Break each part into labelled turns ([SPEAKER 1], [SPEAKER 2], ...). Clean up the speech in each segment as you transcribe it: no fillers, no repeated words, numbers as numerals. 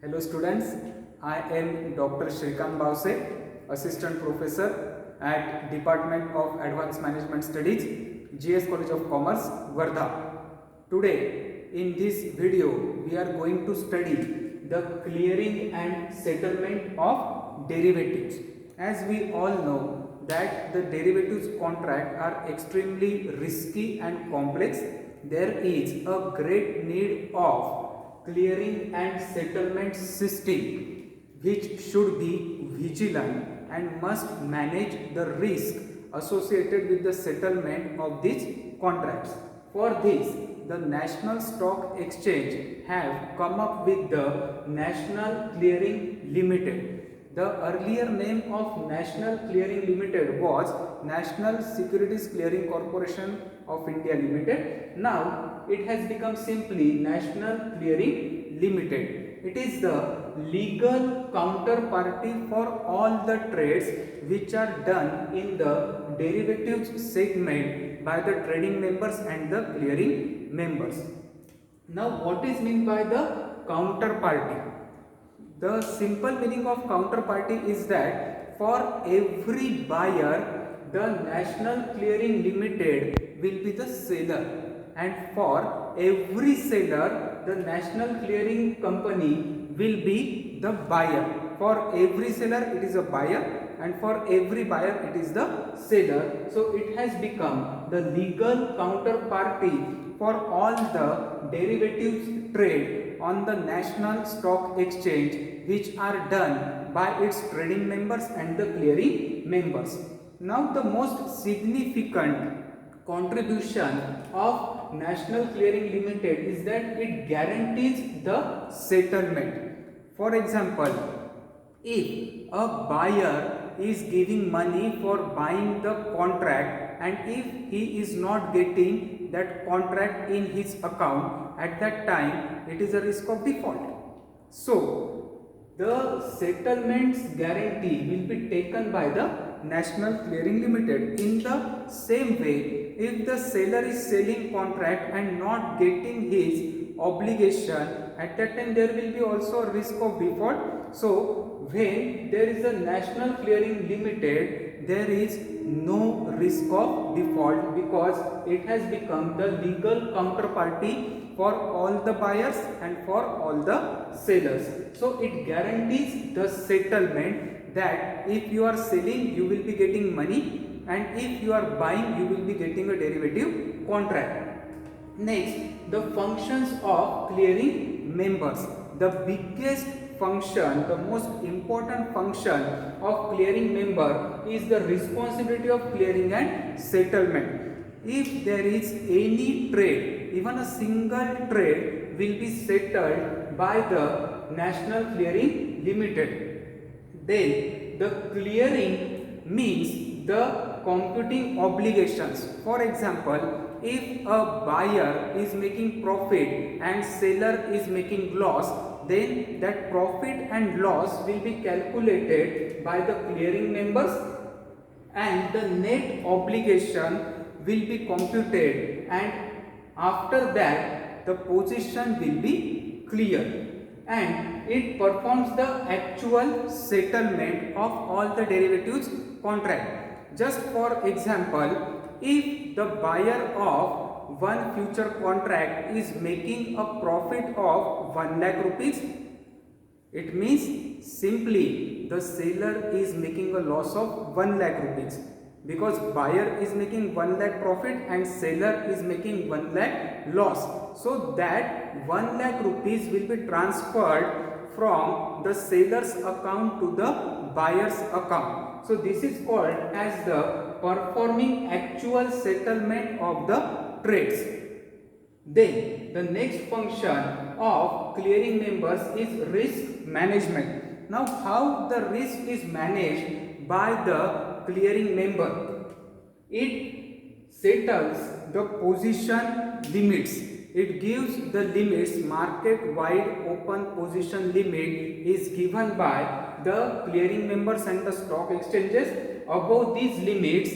[SPEAKER 1] Hello students, I am Dr. Shrikant Bavse, Assistant Professor at Department of Advanced Management Studies, GS College of Commerce, Wardha. Today in this video we are going to study the clearing and settlement of derivatives. As we all know that the derivatives contract are extremely risky and complex, there is a great need of clearing and settlement system which should be vigilant and must manage the risk associated with the settlement of these contracts. For this, the National Stock Exchange have come up with the National Clearing Limited. The earlier name of National Clearing Limited was National Securities Clearing Corporation of India Limited. Now it has become simply National Clearing Limited. It is the legal counterparty for all the trades which are done in the derivatives segment by the trading members and the clearing members. Now what is meant by the counterparty? The simple meaning of counterparty is that for every buyer, the National Clearing Limited will be the seller, and for every seller, the National Clearing Company will be the buyer. For every seller, it is a buyer, and for every buyer, it is the seller. So it has become the legal counterparty for all the derivatives trade on the National Stock Exchange which are done by its trading members and the clearing members. Now the most significant contribution of National Clearing Limited is that it guarantees the settlement. For example, if a buyer is giving money for buying the contract and if he is not getting that contract in his account, at that time it is a risk of default. So the settlements guarantee will be taken by the National Clearing Limited. In the same way, if the seller is selling contract and not getting his obligation, at that time there will be also a risk of default. So when there is a National Clearing Limited, there is no risk of default because it has become the legal counterparty for all the buyers and for all the sellers. So it guarantees the settlement that if you are selling, you will be getting money, and if you are buying, you will be getting a derivative contract. Next, the functions of clearing members. The biggest function, the most important function of clearing member is the responsibility of clearing and settlement. If there is any trade, even a single trade will be settled by the National Clearing Limited, then the clearing means the computing obligations. For example, if a buyer is making profit and seller is making loss, then that profit and loss will be calculated by the clearing members and the net obligation will be computed, and after that the position will be clear and it performs the actual settlement of all the derivatives contract. Just for example, if the buyer of one future contract is making a profit of 1 lakh rupees, it means simply the seller is making a loss of 1 lakh rupees because buyer is making 1 lakh profit and seller is making 1 lakh loss. So that 1 lakh rupees will be transferred from the seller's account to the buyer's account. So this is called as the performing actual settlement of the trades. Then the next function of clearing members is risk management. Now how the risk is managed by the clearing member? It settles the position limits. It gives the limits. Market wide open position limit is given by the clearing members and the stock exchanges. Above these limits,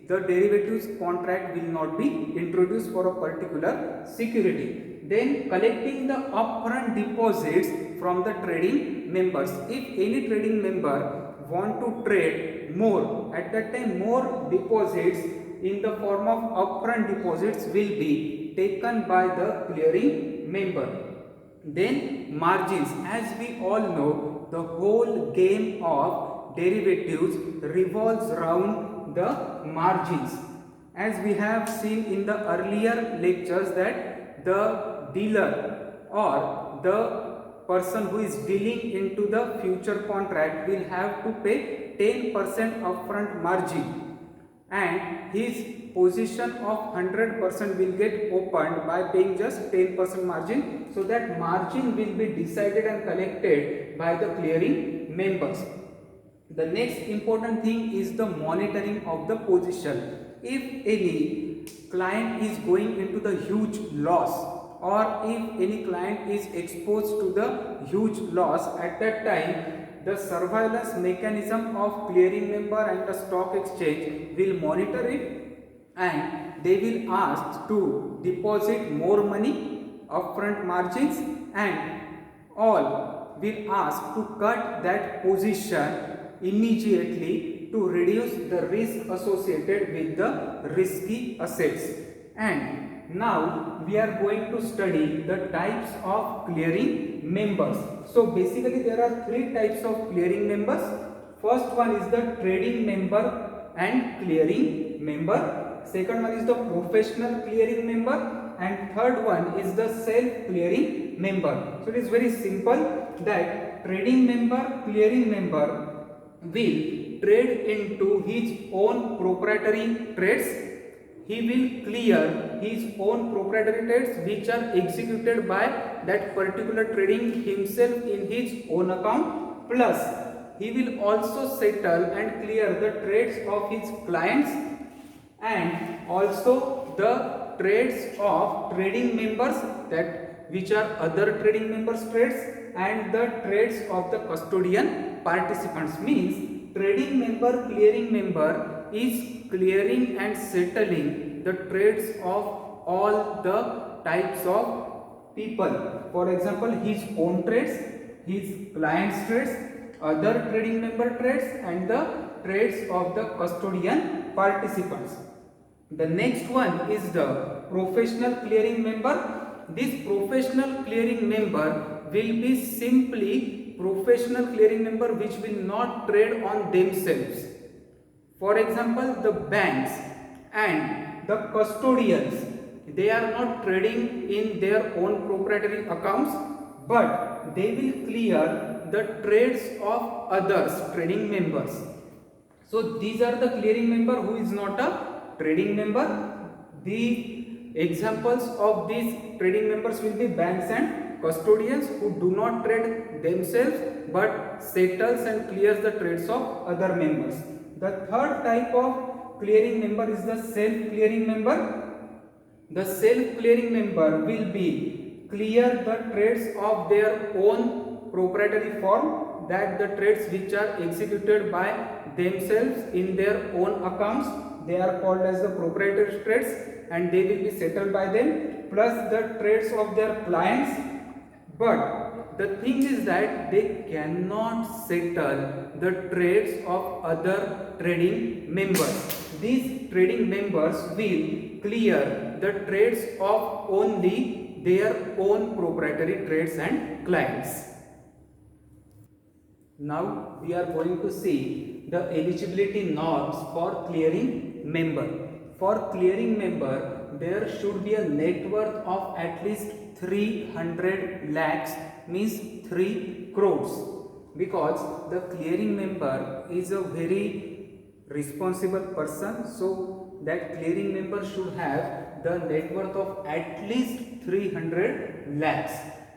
[SPEAKER 1] the derivatives contract will not be introduced for a particular security. Then collecting the upfront deposits from the trading members. If any trading member want to trade more, at that time more deposits in the form of upfront deposits will be taken by the clearing member. Then margins. As we all know, the whole game of derivatives revolves around the margins. As we have seen in the earlier lectures that the dealer or the person who is dealing into the future contract will have to pay 10% upfront margin, and his position of 100% will get opened by paying just 10% margin. So that margin will be decided and collected by the clearing members. The next important thing is the monitoring of the position. If any client is going into the huge loss, or if any client is exposed to the huge loss, at that time the surveillance mechanism of clearing member and the stock exchange will monitor it, and they will ask to deposit more money, upfront margins, and all will ask to cut that position immediately to reduce the risk associated with the risky assets. And now we are going to study the types of clearing members. So basically there are three types of clearing members. First one is the trading member and clearing member. Second one is the professional clearing member, and third one is the self clearing member. So it is very simple that trading member, clearing member will trade into his own proprietary trades. He will clear his own proprietary trades which are executed by that particular trading himself in his own account, plus he will also settle and clear the trades of his clients and also the trades of trading members, that which are other trading members trades, and the trades of the custodian participants. Means trading member, clearing member is clearing and settling the trades of all the types of people. For example, his own trades, his clients trades, other trading member trades, and the trades of the custodian participants. The next one is the professional clearing member. This professional clearing member will be simply professional clearing member which will not trade on themselves. For example, the banks and the custodians, they are not trading in their own proprietary accounts, but they will clear the trades of others, trading members. So these are the clearing member who is not a trading member. The examples of these trading members will be banks and custodians who do not trade themselves but settles and clears the trades of other members. The third type of clearing member is the self-clearing member. The self-clearing member will be clear the trades of their own proprietary form, that the trades which are executed by themselves in their own accounts, they are called as the proprietary trades and they will be settled by them, plus the trades of their clients. But the thing is that they cannot settle the trades of other trading members. These trading members will clear the trades of only their own proprietary trades and clients. Now we are going to see the eligibility norms for clearing member. For clearing member, there should be a net worth of at least 300 lakhs, means 3 crores, because the clearing member is a very responsible person. So that clearing member should have the net worth of at least 300 lakhs.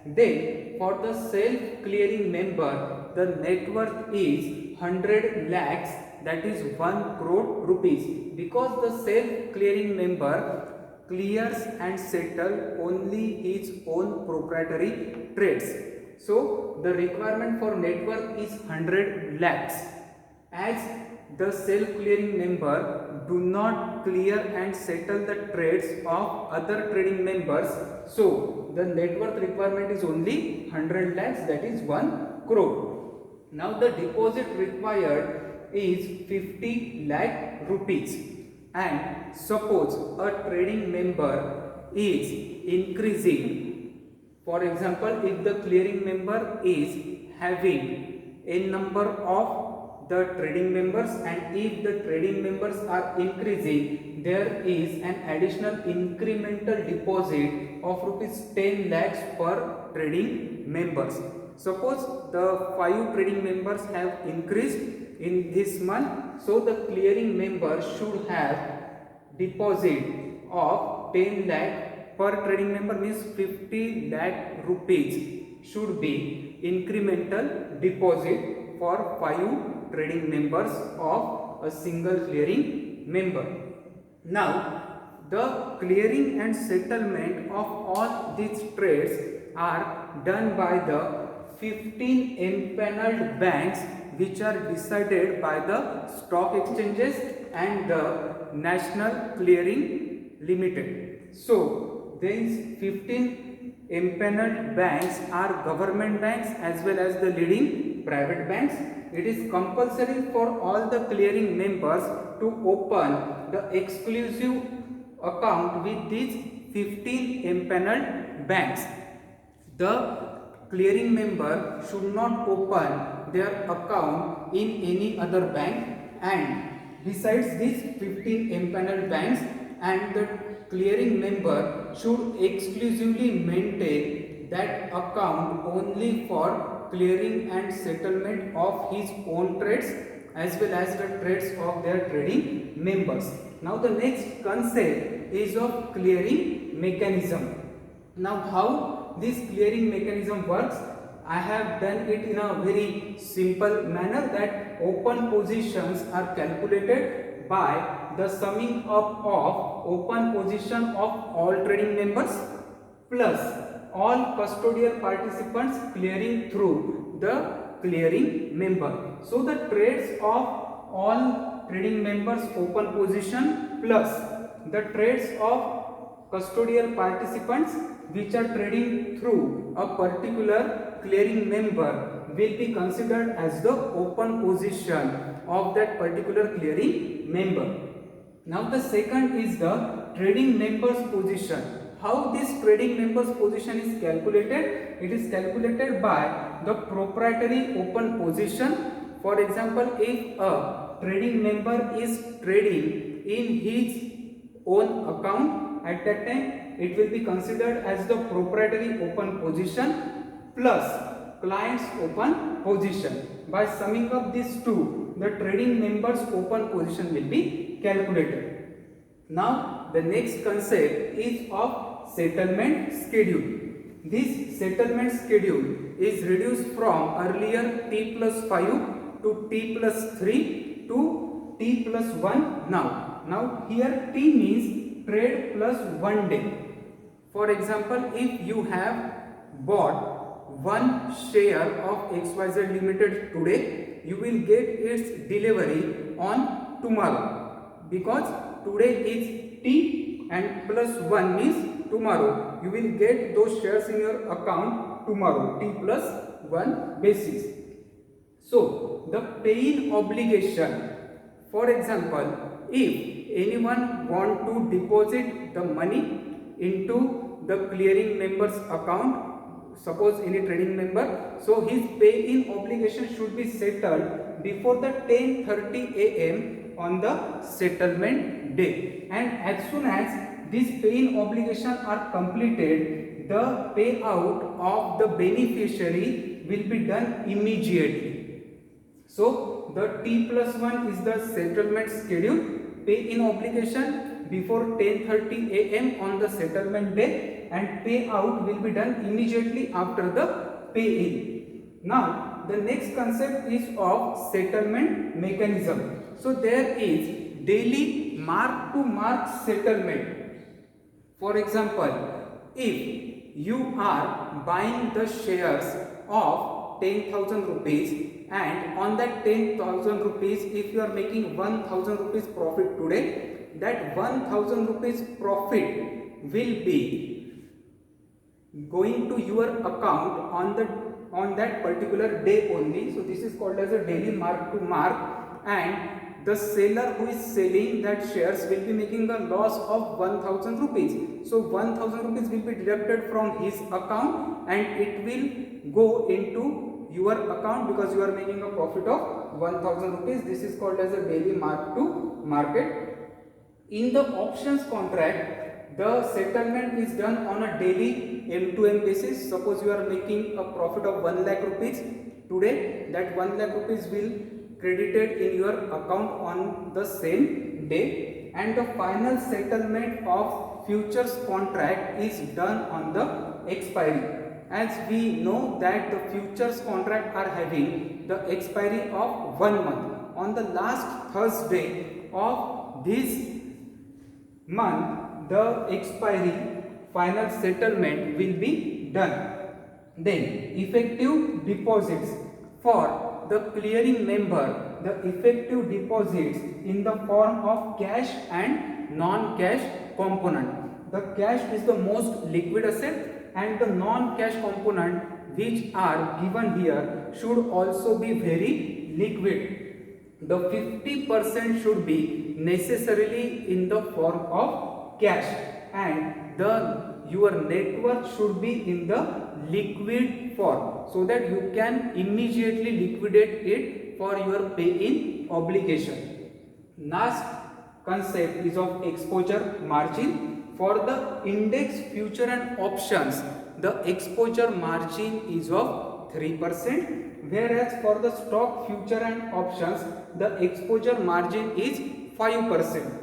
[SPEAKER 1] Then for the self-clearing member, the net worth is 100 lakhs, that is 1 crore rupees, because the self-clearing member clears and settles only his own proprietary trades. So the requirement for net worth is 100 lakhs. As the self-clearing member do not clear and settle the trades of other trading members. So the net worth requirement is only 100 lakhs, that is 1 crore. Now the deposit required is 50 lakh rupees, and suppose a trading member is increasing. For example, if the clearing member is having n number of the trading members, and if the trading members are increasing, there is an additional incremental deposit of rupees 10 lakhs per trading members. Suppose the 5 trading members have increased in this month, so the clearing member should have deposit of 10 lakh per trading member, means 50 lakh rupees should be incremental deposit for 5 trading members of a single clearing member. Now the clearing and settlement of all these trades are done by the 15 empaneled banks, which are decided by the stock exchanges and the National Clearing Limited. So these 15 empaneled banks are government banks as well as the leading private banks. It is compulsory for all the clearing members to open the exclusive account with these 15 empaneled banks. The clearing member should not open their account in any other bank, and besides these 15 empaneled banks, and the clearing member should exclusively maintain that account only for clearing and settlement of his own trades as well as the trades of their trading members. Now the next concept is of clearing mechanism. Now how this clearing mechanism works, I have done it in a very simple manner, that open positions are calculated by the summing up of open position of all trading members plus all custodial participants clearing through the clearing member. So the trades of all trading members open position plus the trades of custodial participants which are trading through a particular clearing member will be considered as the open position of that particular clearing member. Now the second is the trading members position. How this trading members position is calculated? It is calculated by the proprietary open position. For example, if a trading member is trading in his own account, at that time it will be considered as the proprietary open position plus client's open position. By summing up these two, the trading members open position will be calculated. Now the next concept is of settlement schedule. This settlement schedule is reduced from earlier T plus 5 to T plus 3 to T plus 1 now. Now here T means trade plus 1 day. For example, if you have bought one share of XYZ Limited today, you will get its delivery on tomorrow, because today is T and plus 1 means tomorrow. You will get those shares in your account tomorrow, T plus 1 basis. So the paying obligation, for example, if anyone want to deposit the money into the clearing member's account, suppose any trading member, so his pay-in obligation should be settled before the 10:30 AM on the settlement day, and as soon as these pay-in obligations are completed, the payout of the beneficiary will be done immediately. So the T plus 1 is the settlement schedule, pay-in obligation before 10:30 AM on the settlement day, and payout will be done immediately after the pay-in. Now the next concept is of settlement mechanism. So there is daily mark to mark settlement. For example, if you are buying the shares of 10,000 rupees, and on that 10,000 rupees, if you are making 1,000 rupees profit today, that 1,000 rupees profit will be going to your account on that particular day only. So this is called as a daily mark to mark, and the seller who is selling that shares will be making a loss of 1,000 rupees. So 1,000 rupees will be deducted from his account and it will go into your account because you are making a profit of 1,000 rupees. This is called as a daily mark to market. In the options contract, the settlement is done on a daily M2M basis. Suppose you are making a profit of 1 lakh rupees today, that 1 lakh rupees will credited in your account on the same day, and the final settlement of futures contract is done on the expiry. As we know that the futures contract are having the expiry of 1 month. On the last Thursday of this month, the expiry final settlement will be done. Then effective deposits for the clearing member, the effective deposits in the form of cash and non-cash component. The cash is the most liquid asset, and the non-cash component which are given here should also be very liquid. The 50% should be necessarily in the form of cash, and your net worth should be in the liquid form, so that you can immediately liquidate it for your pay-in obligation. Last concept is of exposure margin. For the index, future and options, the exposure margin is of 3%, whereas for the stock, future and options, the exposure margin is 5%.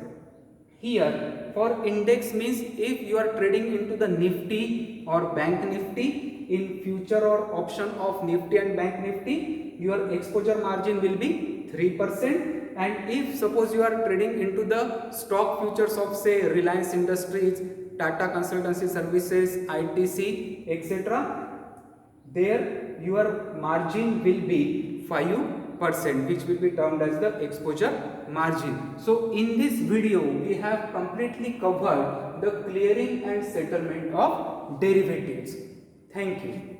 [SPEAKER 1] Here for index means if you are trading into the Nifty or Bank Nifty, in future or option of Nifty and Bank Nifty, your exposure margin will be 3%. And if suppose you are trading into the stock futures of say Reliance Industries, Tata Consultancy Services, ITC, etc., there your margin will be 5%, which will be termed as the exposure margin. So in this video we have completely covered the clearing and settlement of derivatives. Thank you.